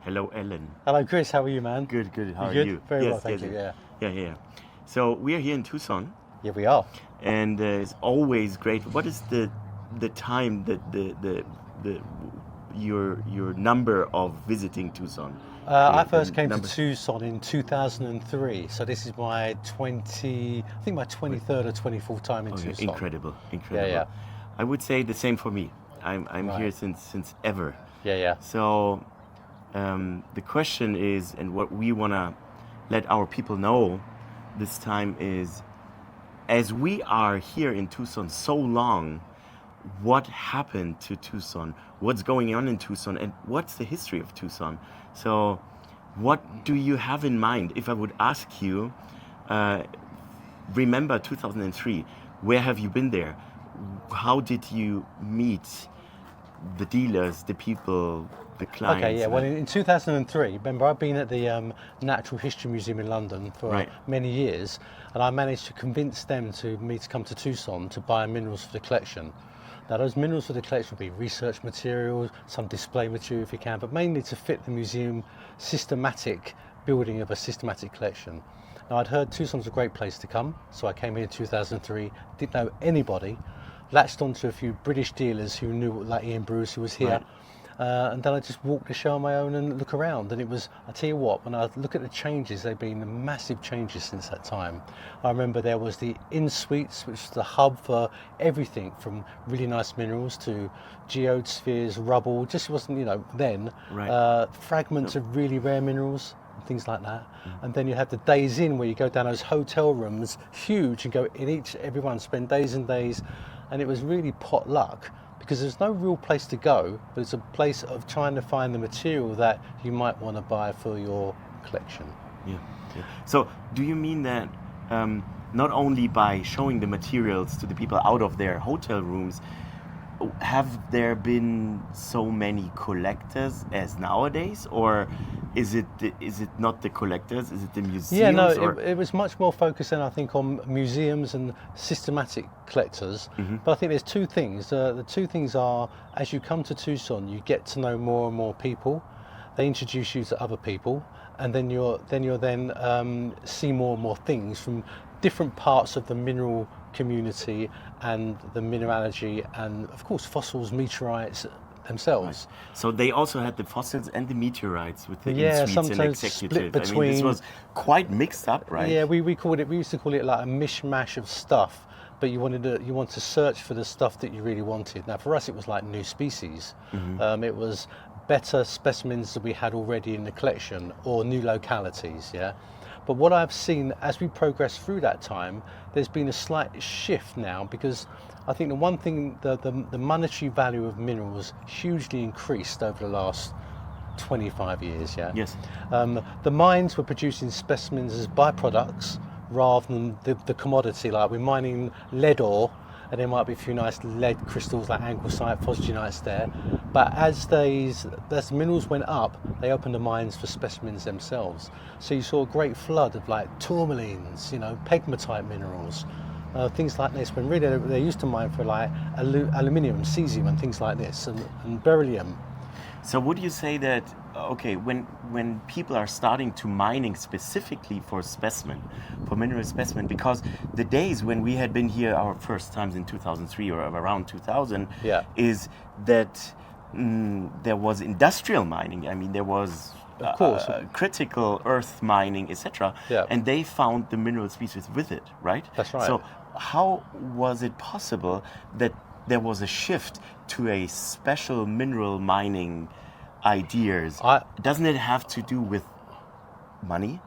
Hello, Alan. Hello, Chris. How are you, man? Good, good. How are good? you? Very well, Yes, thank yes, you. yes. Yeah. Yeah. So we are here in Tucson, Yeah, we are. and it's always great. What is the time that the your number of visiting Tucson? I The first came to number- Tucson in 2003, so this is my 23rd or 24th time in Oh, yeah, Tucson. incredible. yeah. I would say the same for me. I'm Right. here since ever. Yeah. So the question is, and what we want to let our people know this time is, as we are here in Tucson so long, what happened to Tucson? What's going on in Tucson? And what's the history of Tucson? So what do you have in mind? If I would ask you, remember 2003, where have you been there? How did you meet the dealers, the people, the clients? Okay, yeah. Well, in 2003, remember, I've been at the Natural History Museum in London for Right. many years, and I managed to convince them to come to Tucson to buy minerals for the collection. Now, those minerals for the collection will be research materials, some display material if you can, but mainly to fit the museum systematic building of a systematic collection. Now, I'd heard Tucson's a great place to come, so I came here in 2003, didn't know anybody, latched onto a few British dealers who knew, like Ian Bruce, who was here. Right. And then I just walked the show on my own and look around. And it was, I tell you what, when I look at the changes, they've been massive changes since that time. I remember there was the in-suites, which was the hub for everything from really nice minerals to geode spheres, rubble, just wasn't, then. Right. Fragments of really rare minerals, and things like that. And then you have the days in where you go down those hotel rooms, huge, and go in everyone spend days and days. And it was really potluck, because there's no real place to go, but it's a place of trying to find the material that you might want to buy for your collection. Yeah. So do you mean that not only by showing the materials to the people out of their hotel rooms, have there been so many collectors as nowadays, or is it not the collectors? Is it the museums? Yeah, no, or? it was much more focused, I think, on museums and systematic collectors. Mm-hmm. But I think there's two things. The two things are, as you come to Tucson, you get to know more and more people. They introduce you to other people, and then you're see more and more things from different parts of the mineral community and the mineralogy, and of course fossils, meteorites themselves. Right. So they also had the fossils and the meteorites with the Yeah, in-suites and sometimes executive. split I mean, this between- was quite mixed up, right? Yeah, we used to call it like a mishmash of stuff, but you want to search for the stuff that you really wanted. Now for us it was like new species. It was better specimens that we had already in the collection, or new localities, yeah. But what I've seen as we progress through that time, there's been a slight shift now, because I think the one thing, the monetary value of minerals hugely increased over the last 25 years, yeah. Yes. The mines were producing specimens as byproducts rather than the commodity. Like we're mining lead ore, and there might be a few nice lead crystals like anthracite, phosgenites there. But as the minerals went up, they opened the mines for specimens themselves. So you saw a great flood of like tourmalines, pegmatite minerals, things like this. When really they used to mine for like aluminium, cesium, and things like this, and beryllium. So would you say that, okay, when people are starting to mining specifically for mineral specimen, because the days when we had been here our first times in 2003 or around 2000, Yeah. is that there was industrial mining. I mean, there was Of course. critical earth mining, etc. Yeah. And they found the mineral species with it, right? That's right. So how was it possible that there was a shift to a special mineral mining ideas? Doesn't it have to do with money?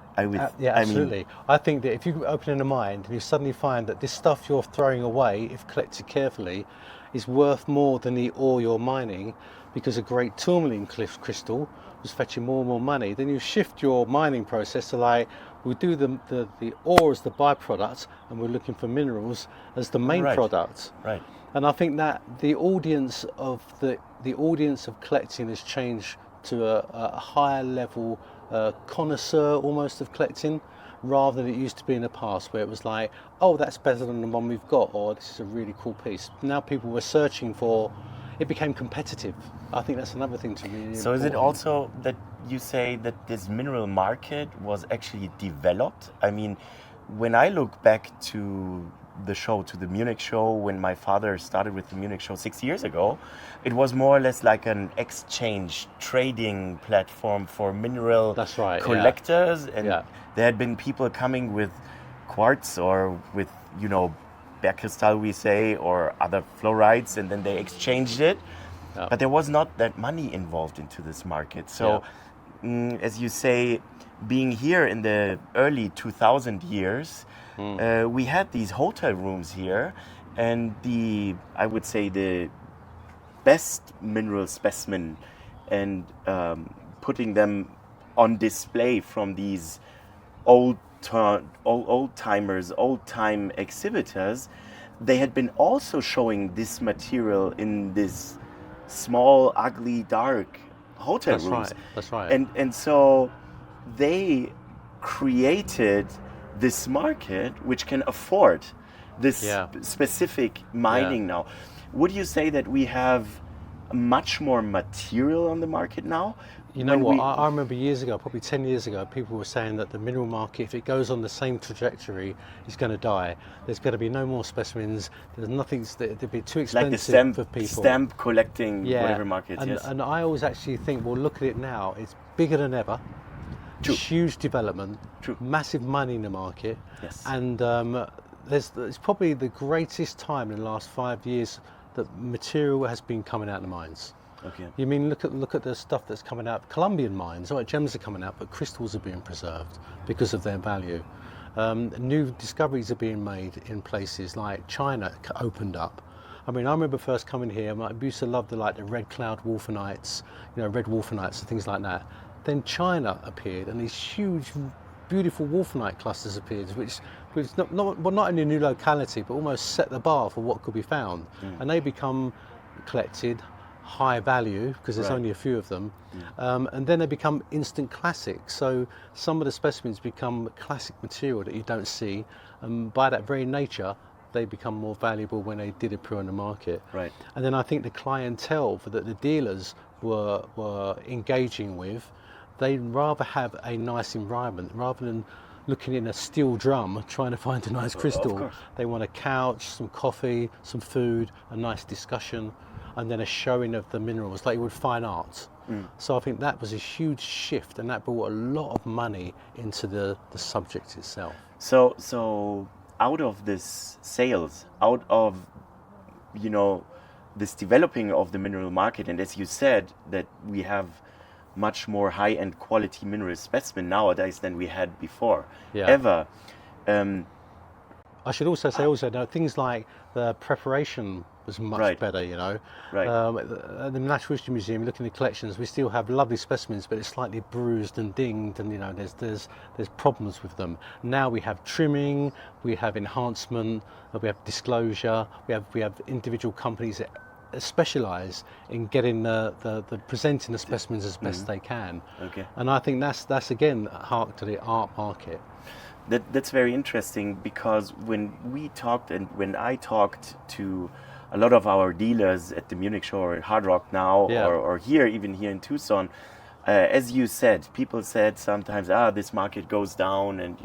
Yeah, absolutely. I think that if you open in a mind and you suddenly find that this stuff you're throwing away, if collected carefully, is worth more than the ore you're mining, because a great tourmaline crystal was fetching more and more money, then you shift your mining process to like, we'll do the ore as the byproduct, and we're looking for minerals as the main Right. product. Right. And I think that the audience of collecting has changed to a higher level connoisseur almost of collecting, rather than it used to be in the past, where it was like, oh, that's better than the one we've got, or this is a really cool piece. Now people were searching for, it became competitive. I think that's another thing to me. So is it also that you say that this mineral market was actually developed? I mean, when I look back to the Munich Show, when my father started with the Munich Show 6 years ago, it was more or less like an exchange trading platform for mineral That's right, collectors. And Yeah. there had been people coming with quartz or with, Bergkristall, we say, or other fluorides, and then they exchanged it. Yeah. But there was not that money involved into this market. So, as you say, being here in the early 2000 years, we had these hotel rooms here, and I would say the best mineral specimen, and putting them on display from these old-timers, old-time exhibitors, they had been also showing this material in this small, ugly, dark hotel rooms. That's right. And so they created this market which can afford this specific mining now. Would you say that we have much more material on the market now? You know what, I remember years ago, probably 10 years ago, people were saying that the mineral market, if it goes on the same trajectory, is going to die. There's going to be no more specimens. There's nothing, it'd be too expensive for people. Stamp collecting, whatever market, And I always actually think, well, look at it now. It's bigger than ever. True. Huge development. True. Massive money in the market. Yes. And it's probably the greatest time in the last 5 years that material has been coming out of the mines. Okay. You mean look at the stuff that's coming out of Colombian mines. All right, gems are coming out, but crystals are being preserved because of their value. New discoveries are being made in places like China opened up. I mean, I remember first coming here. I used to love the red cloud wolfenites, red wolfenites and things like that. Then China appeared, and these huge, beautiful wolfenite clusters appeared, which not only a new locality, but almost set the bar for what could be found. And they become collected, high value, because there's only a few of them, and then they become instant classics. So some of the specimens become classic material that you don't see, and by that very nature, they become more valuable when they did appear on the market. Right. And then I think the clientele that the dealers were engaging with, they'd rather have a nice environment rather than looking in a steel drum trying to find a nice crystal. They want a couch, some coffee, some food, a nice discussion, and then a showing of the minerals like you would fine art. So I think that was a huge shift, and that brought a lot of money into the subject itself. So out of this sales, out of this developing of the mineral market, and as you said, that we have much more high-end quality mineral specimen nowadays than we had before ever. I should also say now, things like the preparation was much better, Right. At the Natural History Museum, looking at the collections, we still have lovely specimens, but it's slightly bruised and dinged, and there's problems with them. Now we have trimming, we have enhancement, we have disclosure, we have individual companies that specialise in getting the presenting the specimens as best they can. Okay. And I think that's again hark to the art market. That's very interesting, because when I talked to a lot of our dealers at the Munich Show or at Hard Rock now, or even here in Tucson, as you said, people said sometimes, this market goes down, and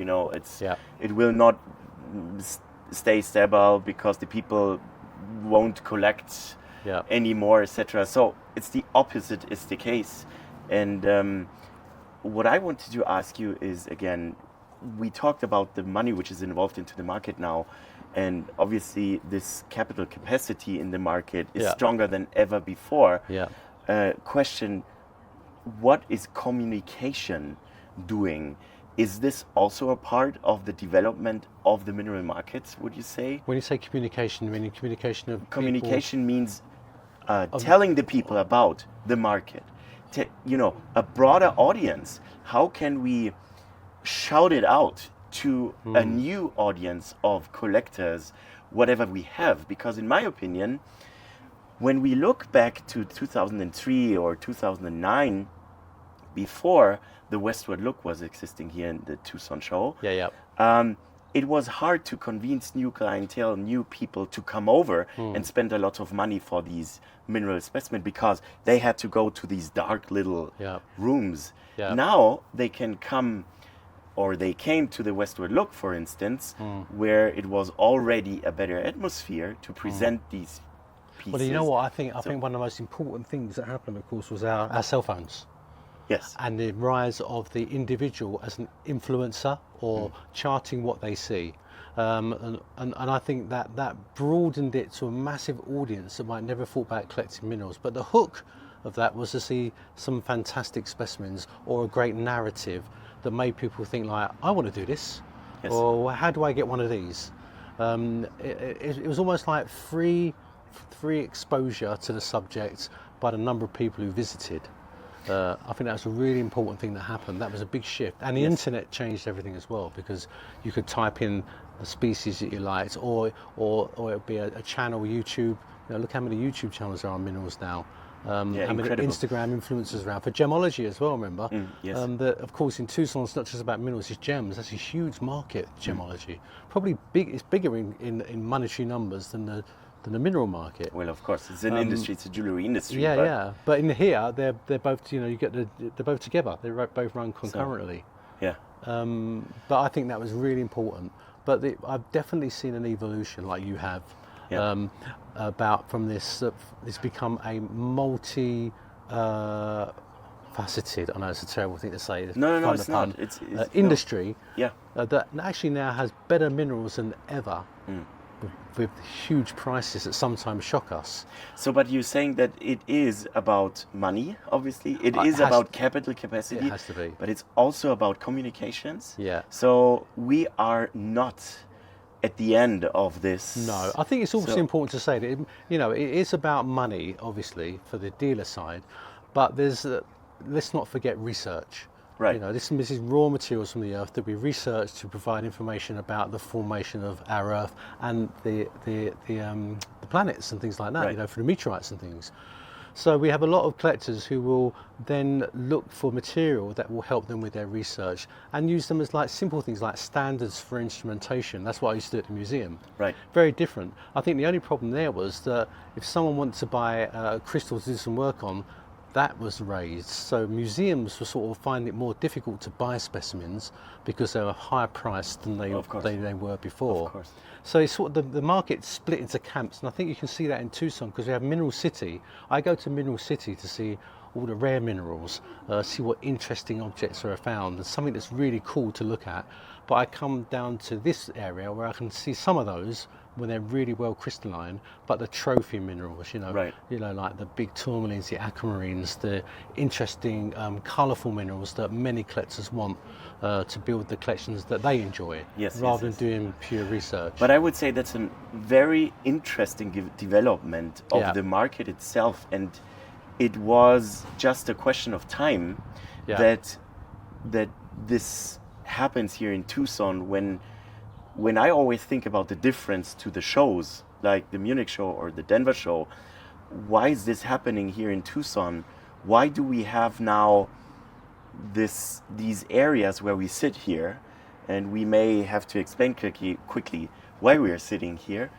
it will not stay stable because the people won't collect anymore, etc. So it's the opposite is the case. And what I wanted to ask you is, again, we talked about the money which is involved into the market now, and obviously this capital capacity in the market is stronger than ever before. Question, what is communication doing? Is this also a part of the development of the mineral markets, would you say? When you say communication, meaning communication of communication means telling the people about the market, a broader audience. How can we shout it out to a new audience of collectors, whatever we have? Because in my opinion, when we look back to 2003 or 2009, before the Westward Look was existing here in the Tucson show, it was hard to convince new clientele, new people to come over and spend a lot of money for these mineral specimens because they had to go to these dark little rooms. Yeah. Now they can come, or they came to the Westward Look, for instance, where it was already a better atmosphere to present these pieces. Well, you know what? I think one of the most important things that happened, of course, was our cell phones. Yes. And the rise of the individual as an influencer or charting what they see. And I think that broadened it to a massive audience that might never thought about collecting minerals. But the hook of that was to see some fantastic specimens or a great narrative that made people think like, I want to do this, or how do I get one of these? It was almost like free exposure to the subject by the number of people who visited. I think that was a really important thing that happened. That was a big shift, and the internet changed everything as well, because you could type in a species that you liked, or it would be a channel, YouTube. Look how many YouTube channels there are on minerals now. How many Instagram influencers around for gemology as well. Remember, of course, in Tucson, it's not just about minerals; it's gems. That's a huge market, gemology. Probably it's bigger in monetary numbers than the mineral market. Well, of course, it's an industry; it's a jewelry industry. But in here, they're both. They're both together. They both run concurrently. But I think that was really important. But I've definitely seen an evolution, like you have. About from this, it's become a faceted. I know it's a terrible thing to say. No, it's not. It's industry. That actually now has better minerals than ever, with huge prices that sometimes shock us. So, but you're saying that it is about money. Obviously, it is about capital capacity. It has to be. But it's also about communications. Yeah. So we are not at the end of this. No, I think it's also important to say that it is about money, obviously, for the dealer side, but there's let's not forget research. Right. This is raw materials from the earth that we research to provide information about the formation of our earth and the planets and things like that. Right. For the meteorites and things. So we have a lot of collectors who will then look for material that will help them with their research and use them as like simple things like standards for instrumentation. That's what I used to do at the museum. Right. Very different. I think the only problem there was that if someone wanted to buy crystals to do some work on, that was raised. So museums were sort of finding it more difficult to buy specimens because they were higher priced than they were before. Of course. So it's sort of the market split into camps, and I think you can see that in Tucson because we have Mineral City. I go to Mineral City to see all the rare minerals, see what interesting objects are found, and something that's really cool to look at. But I come down to this area where I can see some of those when they're really well crystalline, but the trophy minerals, like the big tourmalines, the aquamarines, the interesting, colourful minerals that many collectors want to build the collections that they enjoy, rather than doing pure research. But I would say that's a very interesting development of the market itself, and it was just a question of time that this happens here in Tucson. When I always think about the difference to the shows, like the Munich Show or the Denver Show, why is this happening here in Tucson? Why do we have now these areas where we sit here, and we may have to explain quickly why we are sitting here,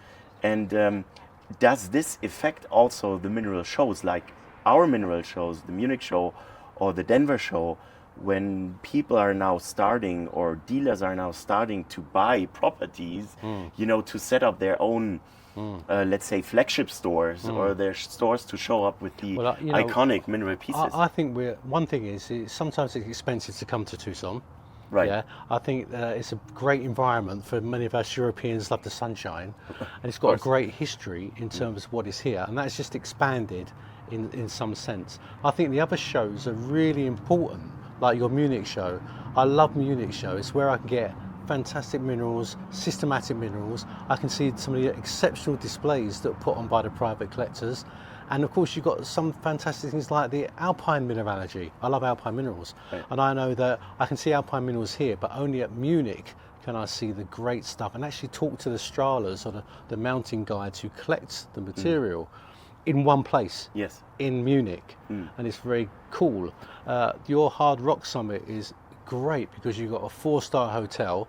and does this affect also the mineral shows, like our mineral shows, the Munich Show or the Denver Show, when people are now starting, or dealers are now starting to buy properties, to set up their own, let's say, flagship stores or their stores to show up with the iconic mineral pieces? I think one thing is sometimes it's expensive to come to Tucson. Right. Yeah, I think it's a great environment for many of us Europeans. Love the sunshine, and it's got a great history in terms of what is here, and that's just expanded in some sense. I think the other shows are really important, like your Munich Show. I love Munich Show. It's where I can get fantastic minerals, systematic minerals. I can see some of the exceptional displays that are put on by the private collectors. And of course, you've got some fantastic things like the alpine mineralogy. I love alpine minerals. Right. And I know that I can see alpine minerals here, but only at Munich can I see the great stuff and actually talk to the stralers or the mountain guides who collect the material in one place. Yes. In Munich. And it's very cool. Your Hard Rock Summit is great because you've got a 4-star hotel,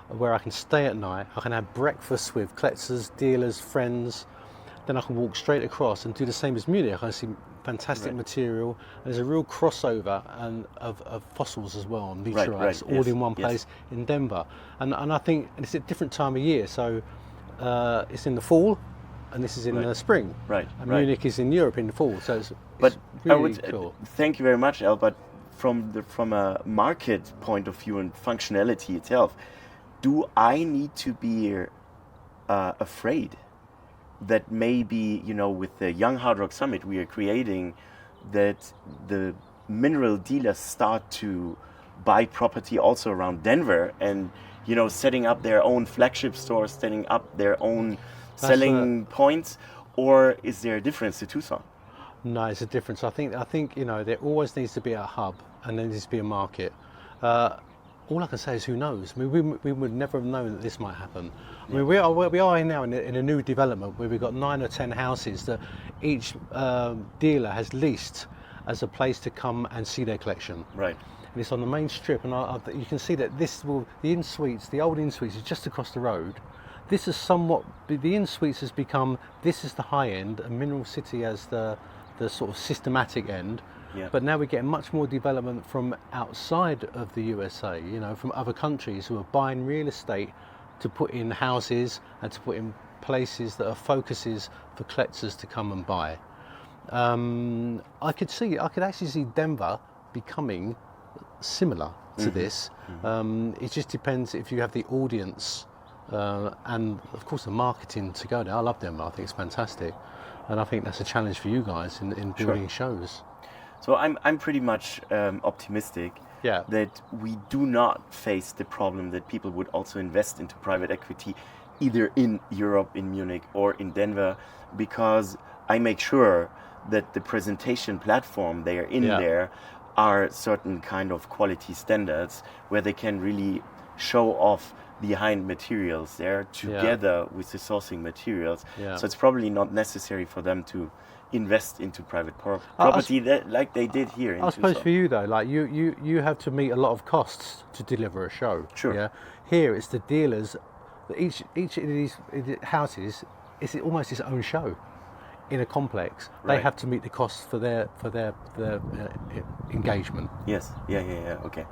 where I can stay at night. I can have breakfast with collectors, dealers, friends. Then I can walk straight across and do the same as Munich. I see fantastic material. There's a real crossover and of fossils as well, and meteorites, all in one place in Denver. And I think it's a different time of year. So it's in the fall, and this is in the spring. Right. And Munich is in Europe in the fall. So it's But really I would cool. Thank you very much, Al. But from a market point of view and functionality itself, do I need to be afraid that maybe, with the Young Hard Rock Summit we are creating, that the mineral dealers start to buy property also around Denver and, setting up their own flagship stores, setting up their own selling points? Or is there a difference to Tucson? No, it's a difference. I think there always needs to be a hub, and there needs to be a market. All I can say is, who knows? I mean, we would never have known that this might happen. I mean, we are now in a new development where we've got 9 or 10 houses that each dealer has leased as a place to come and see their collection. Right. And it's on the main strip, and you can see that the old in-suites is just across the road. This is the in-suites has become, this is the high end, and Mineral City as the sort of systematic end. Yeah. But now we're getting much more development from outside of the USA, from other countries who are buying real estate to put in houses and to put in places that are focuses for collectors to come and buy. I could actually see Denver becoming similar to this. It just depends if you have the audience and of course the marketing to go there. I love Denver. I think it's fantastic, and I think that's a challenge for you guys in building shows. So I'm pretty much optimistic that we do not face the problem that people would also invest into private equity either in Europe, in Munich, or in Denver, because I make sure that the presentation platform they are in there are certain kind of quality standards where they can really show off the high-end materials there together with the sourcing materials. So it's probably not necessary for them to invest into private property like they did here in I suppose Tucson. for you though, like you have to meet a lot of costs to deliver a show. Sure. Yeah. Here it's the dealers. Each of these houses is almost its own show in a complex. They have to meet the costs for their engagement. Yes. Yeah. Okay.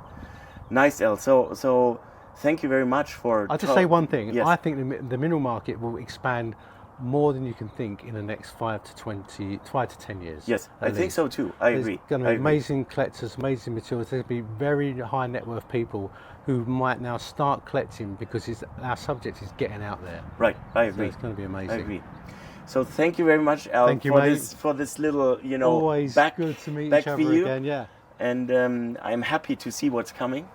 Nice, El. So thank you very much for. I'll just say one thing. Yes. I think the mineral market will expand more than you can think in the next 5 to 10 years. Yes, I think so too. I agree. There's going to be amazing collectors, amazing materials. There's going to be very high net worth people who might now start collecting because our subject is getting out there. Right, I agree. So it's going to be amazing. I agree. So thank you very much, Al, Thank you, for mate. this little, Always back, good to meet back each other for you. again. Yeah. And I'm happy to see what's coming.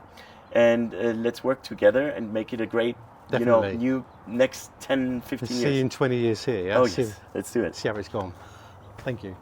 And let's work together and make it a great, new next 10, 15 years. See you in 20 years here. Yeah? Oh, yes. Let's do it. See how it's gone. Thank you.